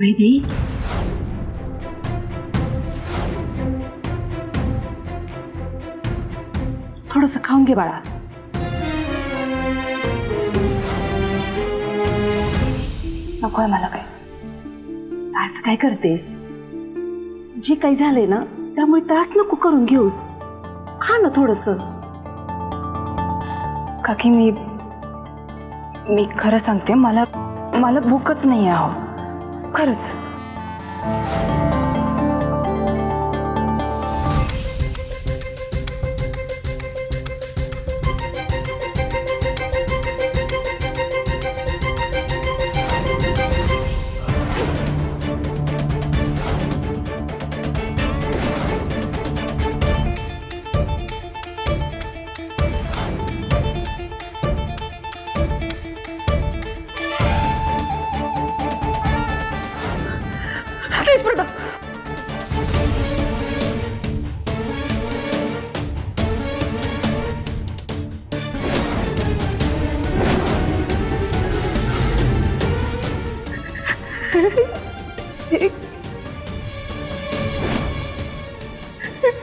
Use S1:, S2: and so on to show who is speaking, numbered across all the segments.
S1: वैदे, थोडंसं खाऊन घे बाळा. नकोय मला काय. असं काय करतेस? जे काही झालंय ना त्यामुळे त्रास नको करून घेऊस. खा ना थोडंसं.
S2: काकी मी खरं सांगते, मला भूकच नाही आहे. खरंच.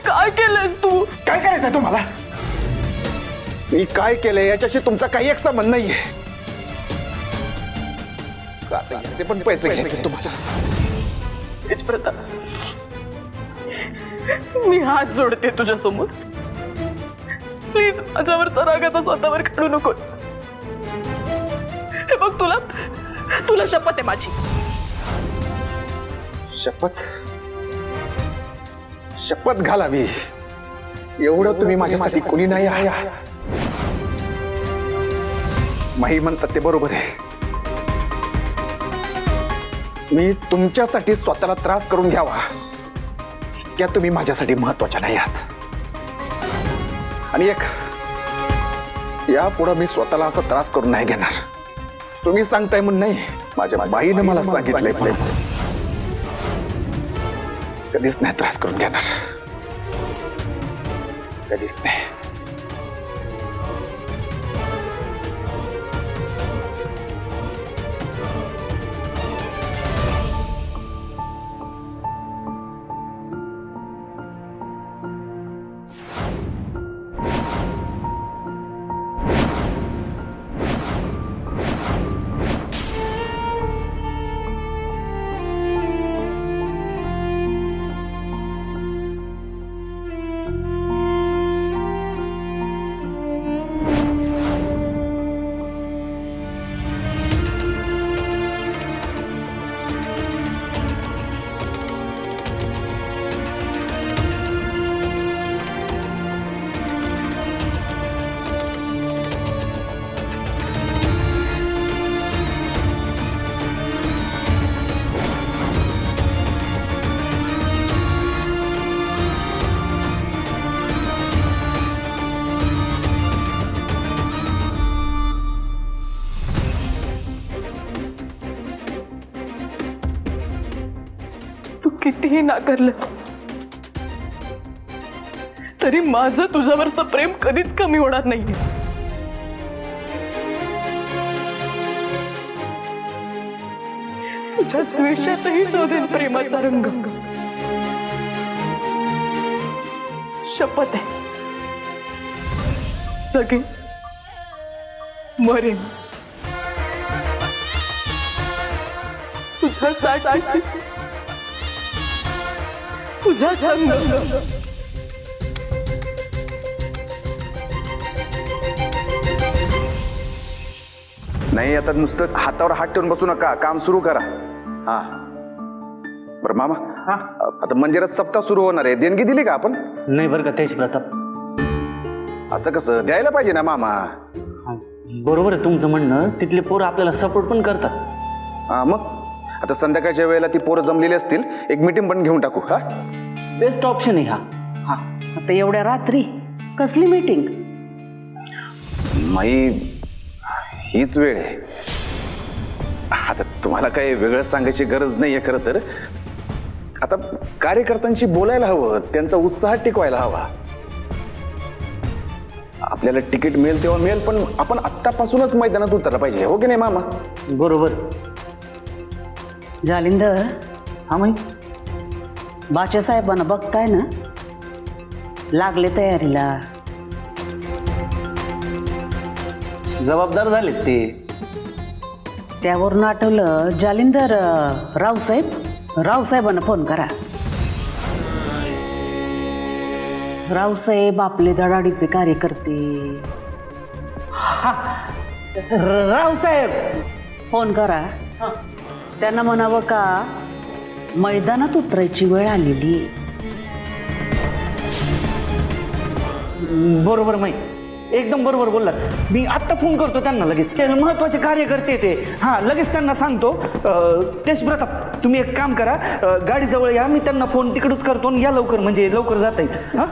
S3: काय केलंस तू?
S4: काय करायचंय तुम्हाला? मी काय केलंय याच्याशी तुमचा काही एक संबंध नाहीये. आता याचे पण पैसे घ्यायचे तुम्हाला.
S3: तेजप्रताप, मी हात जोडते तुझ्या समोर. प्लीज माझ्यावरचा राग आता स्वतःवर काढू नको. हे बघ, तुला शपथ आहे माझी.
S4: शपथ घालावी एवढं तुम्ही माझ्यासाठी कोणी नाही आहे. माही म्हणतात ते बरोबर आहे. मी तुमच्यासाठी स्वतःला त्रास करून घ्यावा त्या तुम्ही माझ्यासाठी महत्वाच्या नाही आहात. आणि एक यापुढे मी स्वतःला असा त्रास करून नाही घेणार. तुम्ही सांगताय म्हणून नाही, माझ्या बाईने मला सांगितलंय. कधीच नाही त्रास करून घेणार. कधीच नाही.
S3: कितीही नाकारलंस तरी माझं तुझ्यावरचं प्रेम कधीच कमी होणार नाहीये. तुझ्या द्वेषातही शोधेन प्रेमाचा रंग. शपथ आहे, जगेन, मरेन तुझ्यासाठी, तुझ्या संग.
S4: नाही, आता नुसतं हातावर हात ठेवून बसू नका. काम सुरू करा. हा बरं मामा, आता मंदिरात सप्ताह सुरू होणार आहे. देणगी दिली का आपण?
S5: नाही बरं का तेजप्रताप.
S4: असं कसं? द्यायला पाहिजे ना मामा.
S5: बरोबर आहे तुमचं म्हणणं. तिथले पोरं आपल्याला सपोर्ट पण करतात.
S4: हा मग आता संध्याकाळच्या वेळेला ती पोरं जमलेली असतील, एक मीटिंग पण घेऊन टाकू. हा
S5: बेस्ट ऑप्शन आहे हा.
S1: हा, आता एवढ्या रात्री कसली मीटिंग?
S4: माई, हीच वेळ आहे. आता तुम्हाला काही वेगळं सांगायची गरज नाहीये. खरं तर आता कार्यकर्त्यांशी बोलायला हवं, त्यांचा उत्साह टिकवायला हवा. आपल्याला तिकीट मिळेल तेव्हा मिळेल, पण आपण आत्तापासूनच मैदानात उतरला पाहिजे. हो की नाही मामा?
S5: बरोबर.
S1: जालिंदर,
S5: हा माई
S1: बाच्या साहेबांना बघताय ना, लागले तयारीला.
S5: जबाबदार झालेत ते.
S1: त्यावरून आठवलं, जालिंदर, रावसाहेबांना फोन करा. रावसाहेब आपले धडाडीचे कार्यकर्ते.
S5: रावसाहेब
S1: फोन करा. त्यांना म्हणावं का मैदानात उतरायची वेळ आलेली.
S5: बरोबर माई, एकदम बरोबर बोललात. मी आत्ता फोन करतो त्यांना लगेच. ते महत्वाचे कार्यकर्ते ते. हां, लगेच त्यांना सांगतो. तेच प्रताप, तुम्ही एक काम करा, गाडीजवळ या, मी त्यांना फोन तिकडूच करतो आणि या लवकर, म्हणजे लवकर जाता येईल. हां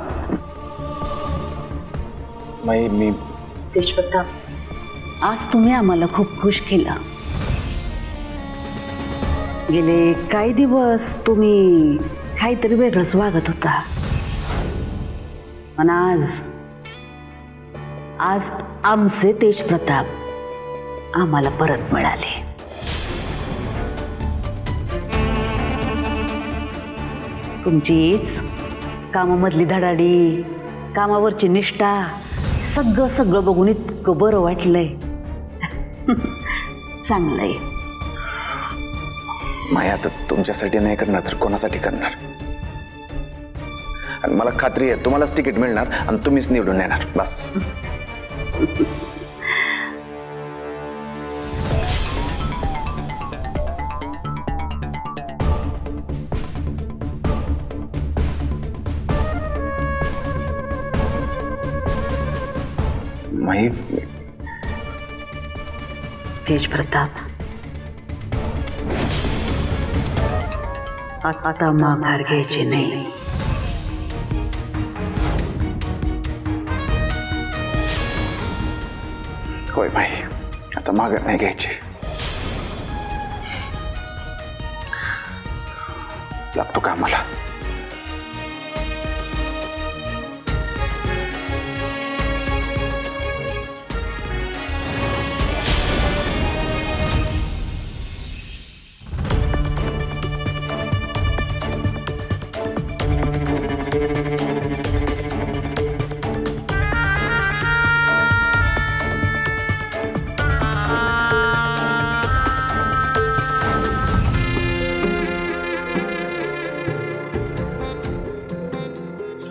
S4: मी
S1: तेजप्रताप, आज तुम्ही आम्हाला खूप खुश केलं. गेले काही दिवस तुम्ही काहीतरी वेगळंच वागत होता, पण आज आमचे तेजप्रताप आम्हाला परत मिळाले. तुमचीच कामामधली धडाडी, कामावरची निष्ठा, सगळं बघून इतकं बरं वाटलंय. चांगलंय.
S4: माया आता तुमच्यासाठी नाही करणार तर कोणासाठी करणार? आणि मला खात्री आहे तुम्हालाच तिकीट मिळणार आणि तुम्हीच निवडून येणार. बस. माही,
S1: तेजप्रताप, आता माघार घ्यायची नाही.
S4: होय भाई, आता माघार नाही घ्यायची. लागतो का मला?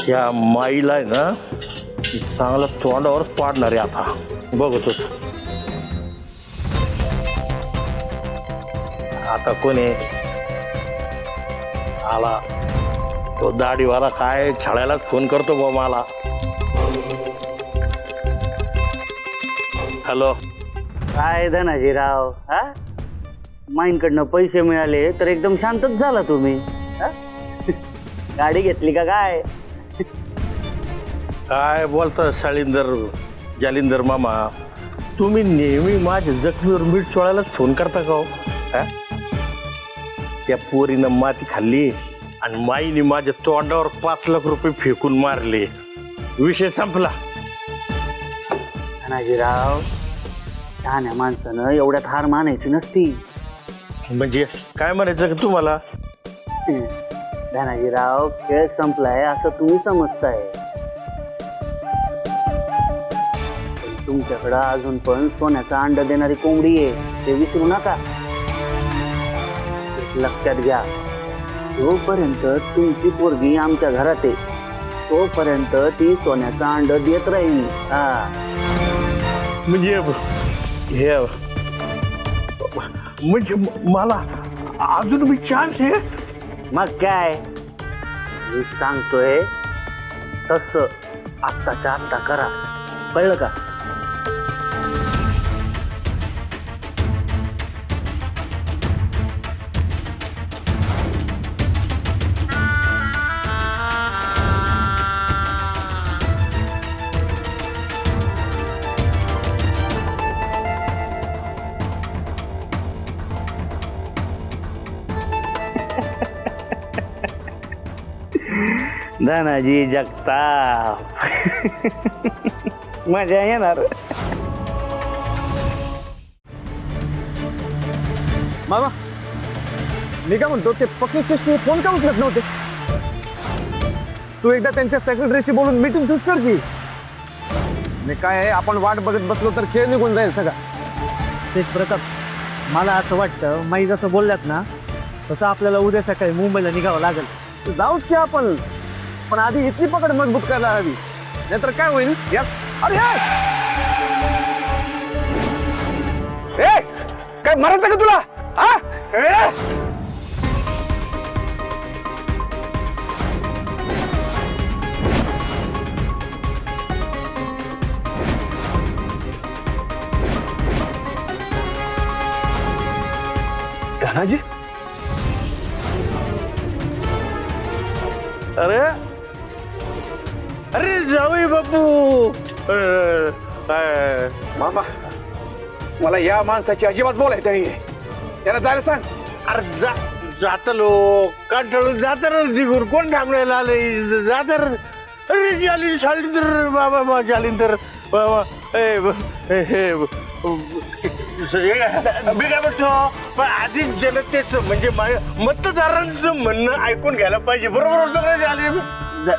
S6: या माईला आहे ना, चांगला तोंडावरच पाडणार आहे आता. बघतोच आता कोणी आला तो दाढीवाला, काय छळायलाच फोन करतो बा मला. हॅलो,
S5: काय धनाजीराव, हा माईंकडनं पैसे मिळाले तर एकदम शांतच झाला तुम्ही. हा? गाडी घेतली का काय?
S6: काय बोलता जालिंदर मामा, तुम्ही नेहमी माझ्या जखमीवर मीठ चोळायलाच फोन करता का हो? त्या पोरीनं माती खाल्ली आणि माईने माझ्या तोंडावर 5 लाख रुपये फेकून मारले. विषय संपला.
S5: धनाजीराव, शहाण्या माणसानं एवढ्यात हार मानायची नसती.
S6: म्हणजे काय म्हणायचं का तुम्हाला?
S5: धनाजीराव, खेळ संपलाय असं तुम्ही समजताय. तुमच्याकडं अजून पण सोन्याचा अंड देणारी कोंबडी आहे, ते विसरू नका. लक्षात घ्या, जोपर्यंत तुमची पोरगी आमच्या घरात आहे तोपर्यंत ती सोन्याचा अंड देत राहील. हा,
S6: म्हणजे हे म्हणजे मला अजून मी चान्स आहे?
S5: मग काय, मी सांगतोय तसं आत्ताच्या आत्ता करा, कळलं का? धनाजी जगताप, मजा येणार.
S7: मामा, मी काय म्हणतो ते पक्षश्रेष्ठी फोन का उचलत नव्हते? तू एकदा त्यांच्या सेक्रेटरीशी बोलून मीटिंग फिक्स कर की. आणि काय आहे, आपण वाट बघत बसलो तर खेळ निघून जाईल सगळा.
S8: तेच प्रताप, मला असं वाटतं माई जसं बोलल्यात ना तसं आपल्याला उद्या सकाळी मुंबईला निघावं लागेल.
S7: जाऊच की आपण, पण आधी इथली पकड मजबूत करायला हवी, नाहीतर काय होईल. अरे
S4: ए काय मारायचं का तुला? हा ए! धनाजी,
S6: अरे अरे जावई बापू.
S4: मामा, मला या माणसाची अजिबात बोलायचं नाही. त्याला जायला सांग.
S6: अरे जातलो कंटाळून जातर दिगूर कोण थांबण्याला आले जातर. अरे जाली शाली तर बाबा जालीन तर बाबा मी काय म्हणतो, पण आधी जनतेचं म्हणजे मतदारांचं म्हणणं ऐकून घ्यायला पाहिजे. बरोबर होतं का झाली?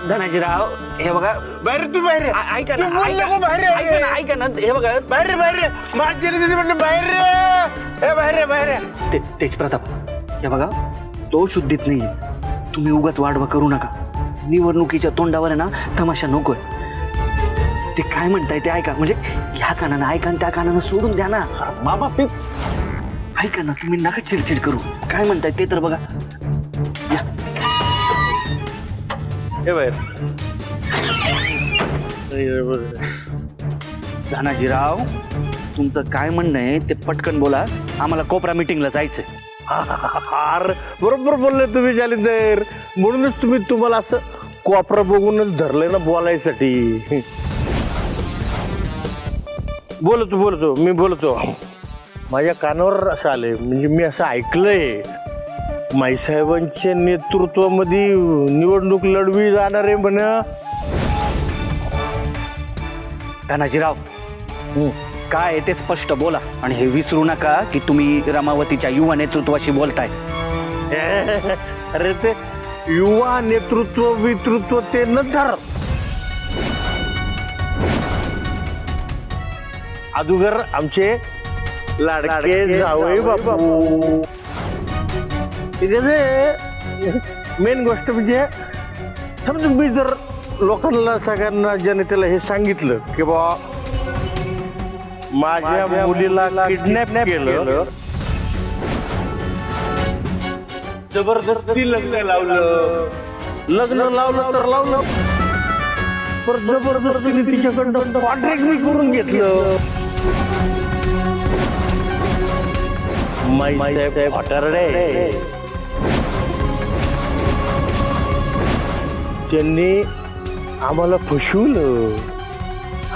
S5: धनाजीराव, हे बघा,
S6: बाहेर तू बाहेर ये.
S5: ऐका
S6: तू बोल
S5: ना,
S6: नको, बाहेर ये.
S5: ऐका ना, ऐका ना, हे बघा,
S6: बाहेर बाहेर माझ्या म्हटलं बाहेर रे. हे बाहेर
S5: तेज प्रताप, हे बघा, तो शुद्धीत नाहीये. तुम्ही उगाच वाढवा करू नका. निवडणुकीच्या तोंडावर आहे ना तमाशा नकोय. ते काय म्हणताय ते ऐका, म्हणजे ह्या कानानं ऐका आणि त्या कानानं सोडून द्या ना.
S7: मामा
S5: ऐका ना, तुम्ही नका चिडचिड करू. काय म्हणताय ते तर बघा.
S6: हे बाहेर.
S5: धनाजीराव, तुमचं काय म्हणणं आहे ते पटकन बोला. आम्हाला कोपरा मीटिंगला जायचंय.
S6: अरे बरोबर बोलले तुम्ही जालिंदर. म्हणूनच तुम्हाला असं कोपरा बघूनच धरलंय ना बोलायसाठी. बोलतो मी बोलतो. माझ्या कानावर असं आलंय, म्हणजे मी असं ऐकलंय, माईसाहेबांच्या नेतृत्वामध्ये निवडणूक लढवी जाणार आहे म्हण.
S5: धनाजीराव, काय आहे ते स्पष्ट बोला. आणि हे विसरू नका की तुम्ही रमावतीच्या युवा नेतृत्वाशी बोलताय.
S6: अरे ते युवा नेतृत्व ते नंतर. अगोदर आमचे लाडके जावई बापू. मेन गोष्ट म्हणजे समजा मी जर लोकांना सगळ्यांना जनतेला हे सांगितलं की बा माझ्या मुलीला किडनॅप केलं, जबरदस्ती लग्न लावलं तर लावलं, पर जबरदस्तीने तिच्याकडनं कॉन्ट्रॅक्ट मी करून घेतलं. माईसाहेब हटारडे त्यांनी आम्हाला फसवलं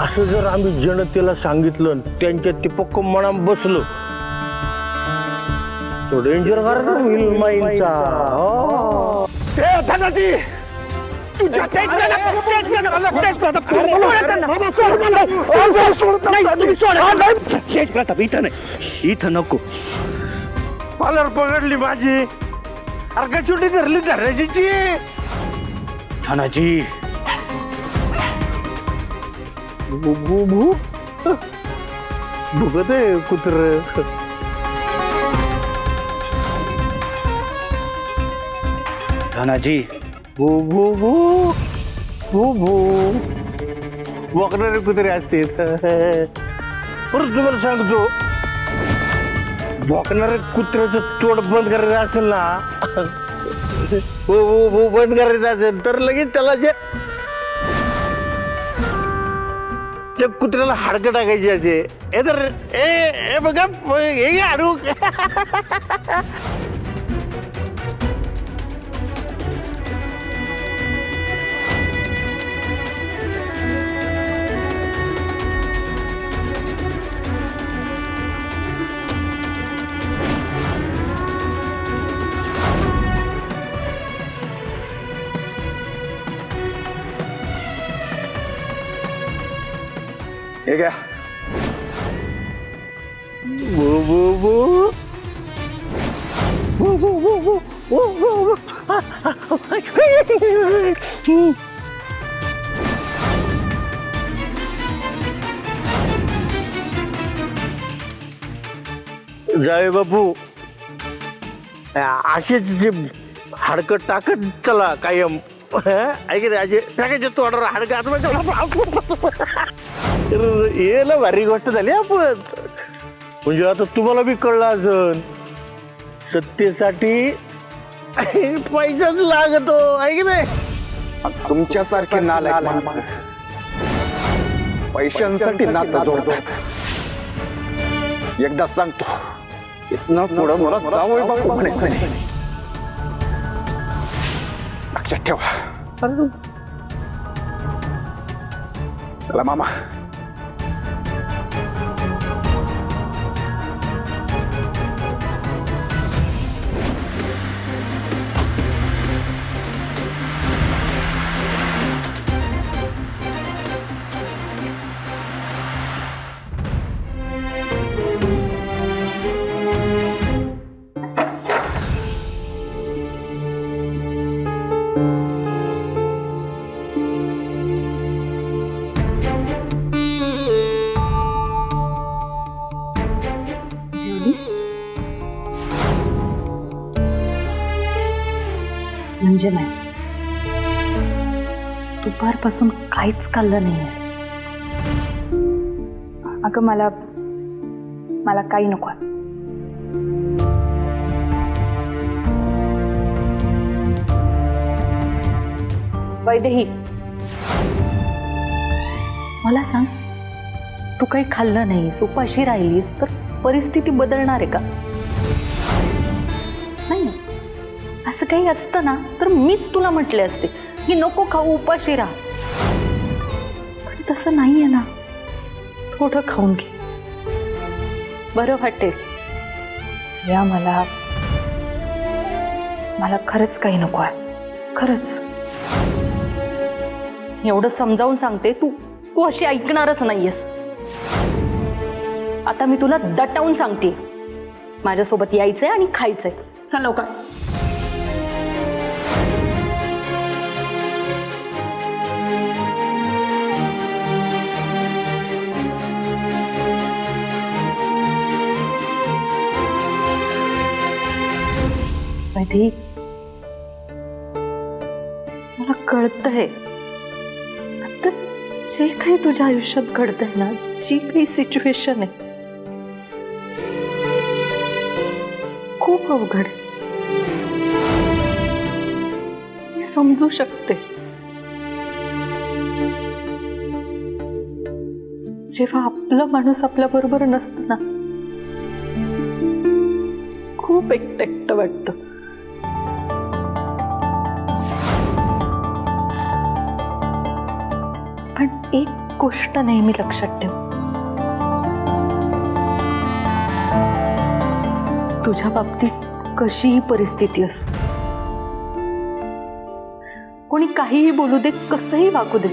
S6: असं जर आम्ही जनतेला सांगितलं, त्यांच्या ते पक्क मना बसलं, तो डेंजर होईल माईचा.
S4: धनाजी, तुझ्या
S5: इथं नको.
S6: पालर पकडली माझी. अरे का छोटी धरली धरायची.
S5: धनाजी,
S6: भुगत आहे कुत्र.
S5: धनाजी,
S6: वाकणारे कुत्रे असते. परत तुम्हाला सांगतो, भोकणाऱ्या कुत्र्याचं तोड बंद करायचं असेल ना, बंद करायचं असेल तर लगेच त्याला त्या कुत्र्याला हाडकं टाकायची असे. हे तर ए बघा हे हाडू.
S4: हे घ्या.
S6: बो जावे बापू असेच जे हाडकं टाकत चला कायम ऐक रे असे टाकायचे तोडावर हाडकं याला भारी गोष्ट झाली आपण म्हणजे आता तुम्हाला बी कळलं असन सत्तेसाठी पैसाच लागतो ऐक नाही
S4: तुमच्यासारखे नालायक माणसं पैशांसाठी नातं जोडतात. एकदा सांगतो इथनं पुढं मला जावई बापू म्हणायचं नाही. लक्षात ठेवा. चला मामा.
S1: म्हणजे नाही, दुपारपासून काहीच खाल्लं नाहीयेस.
S2: अगं मला काही नको.
S1: वैदेही, मला सांग, तू काही खाल्लं नाहीस, उपाशी राहिलीस तर परिस्थिती बदलणार आहे का? नाही. असं काही असतं ना तर मीच तुला म्हटले असते की नको खाऊ, उपाशी राहा. पण तसं नाहीये ना. थोडं खाऊन घे, बरं वाटेल.
S2: या मला खरंच काही नको आहे, खरंच.
S1: एवढं समजावून सांगते, तू अशी ऐकणारच नाहीयेस. आता मी तुला दटावून सांगते, माझ्यासोबत यायचंय आणि खायचंय. चल लवकर. वैदेही, मला कळतंय आता जे काही तुझ्या आयुष्यात घडतंय ना, जी काही सिच्युएशन आहे खूप अवघड आहे. मी समजू शकते. जेव्हा आपला माणूस आपल्या बरोबर नसतं ना, खूप एकटं एकटं वाटतं. पण एक गोष्ट नेहमी लक्षात ठेव, तुझ्या बाबतीत कशीही परिस्थिती असो, कोणी काहीही बोलू दे, कसंही वागू दे,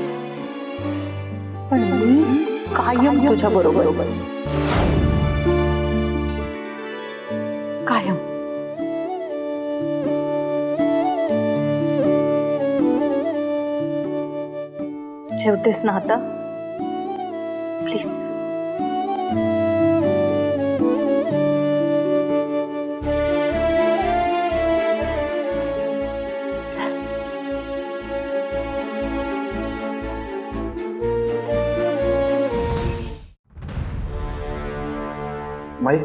S1: पण मी कायम तुझ्या बरोबर कायम. ठेवतेस ना आता, प्लीज.
S4: माई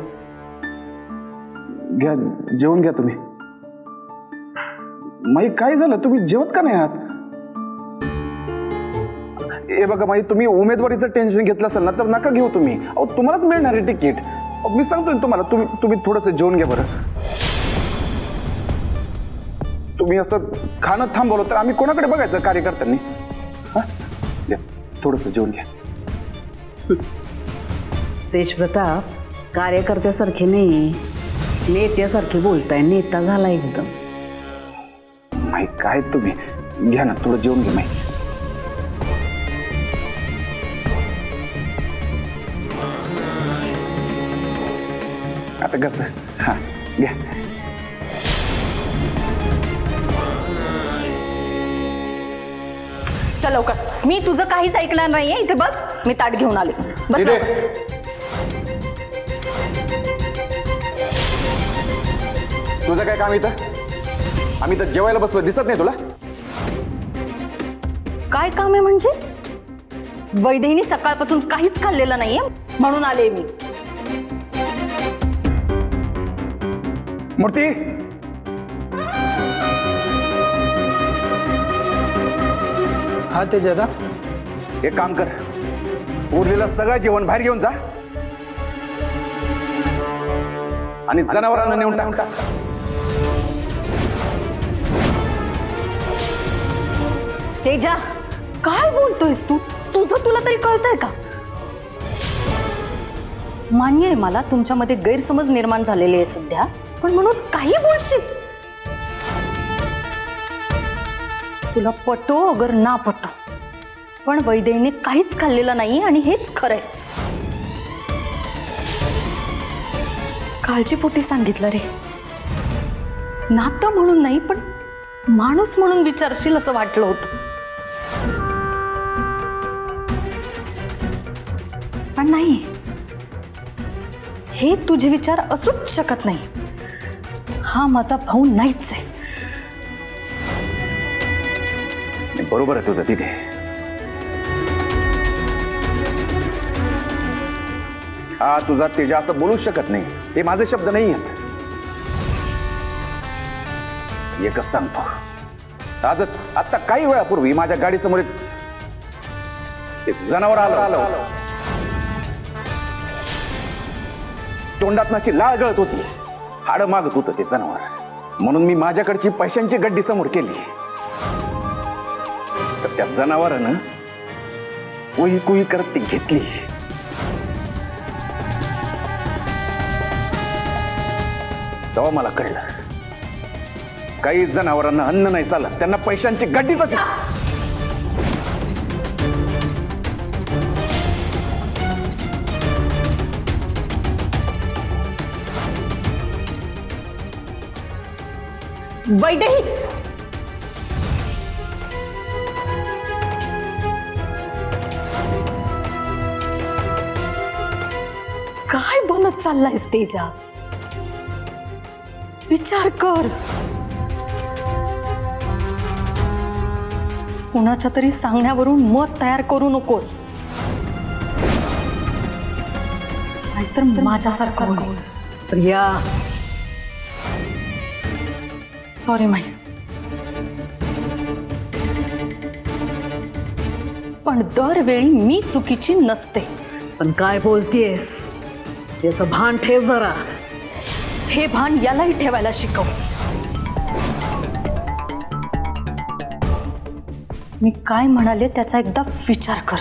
S4: घ्या, जेवून घ्या तुम्ही. माई काय झालं, तुम्ही जेवत का नाही आहात? हे बघा माई, तुम्ही उमेदवारीचं टेन्शन घेतलं असेल ना तर नका घेऊ तुम्ही. अहो तुम्हालाच मिळणार आहे तिकीट. मी सांगतोय तुम्हाला, तुम्ही थोडंसं जेवून घ्या बरं. तुम्ही असं खाणं थांबवलं तर आम्ही कोणाकडे बघायचं कार्यकर्त्यांनी? हा, घ्या थोडंसं जेवून घ्या.
S9: तेजप्रताप, कार्यकर्त्यासारखे नाही, नेत्यासारखे बोलताय. नेता झाला एकदम.
S4: माई काय तुम्ही, घ्या ना थोडं जेवून घ्या माई. आता कसं? हा घ्या.
S1: चल लवकर, मी तुझं काहीच ऐकणार नाहीये. इथे बस, मी ताट घेऊन आले. बस
S4: दीदी,
S1: लवकर.
S4: तुझं काय काम इथं? आम्ही तर जेवायला बसलो, दिसत नाही तुला?
S1: काय काम आहे म्हणजे? वैदेहीने सकाळपासून काहीच खाल्लेलं नाहीये म्हणून आले मी.
S4: मूर्ती,
S5: हा ते दादा,
S4: एक काम कर, उरलेलं सगळं जेवण बाहेर घेऊन जा आणि जनावरांना नेऊन टाक.
S1: तेजा, काय बोलतोयस तू? तुझं तुला तरी कळतंय का? मान्य आहे मला तुमच्यामध्ये गैरसमज निर्माण झालेले आहे सध्या, पण म्हणून काही बोलशील? तुला पटो अगर ना पटो, पण वैदेहीने काहीच खाल्लेलं नाही आणि हेच खरंय. काळजीपोटी सांगितलं रे. नातं म्हणून नाही, पण माणूस म्हणून विचारशील असं वाटलं होतं. पण नाही, हे तुझे विचार असूच शकत नाही. हा माझा भाऊ नाहीच आहे.
S4: बरोबर आहे तुझं तिथे. हा तुझा तेजा असं बोलूच शकत नाही, हे माझे शब्द नाही आहेत. एकच सांगतो, आजच आता काही वेळापूर्वी माझ्या गाडीसमोर एक जनावर आलं. तोंडातनाची लाळ गळत होती, हाडं मागत होतं ते जनावर. म्हणून मी माझ्याकडची पैशांची गड्डी समोर केली, तर त्या जनावरानं कुई कुई करत ती घेतली. तेव्हा मला कळलं, काही जनावरांना अन्न नाही चालत, त्यांना पैशांची गड्डीच.
S1: वैदेही, काय बनत चाललायस तेजा? विचार कर. कुणाच्या तरी सांगण्यावरून मत तयार करू नकोस, नाहीतर माझ्यासारखं होईल.
S9: प्रिया,
S1: सॉरी माई, पण दरवेळी मी चुकीची नसते.
S9: पण काय बोलतेस त्याचं भान ठेव जरा.
S1: हे भान यालाही ठेवायला शिकव. मी काय म्हणाले त्याचा एकदा विचार कर.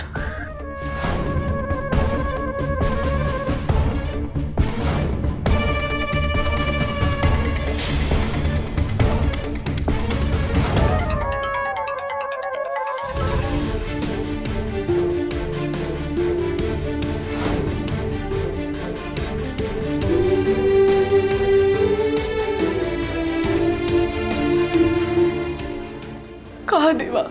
S3: का देवा,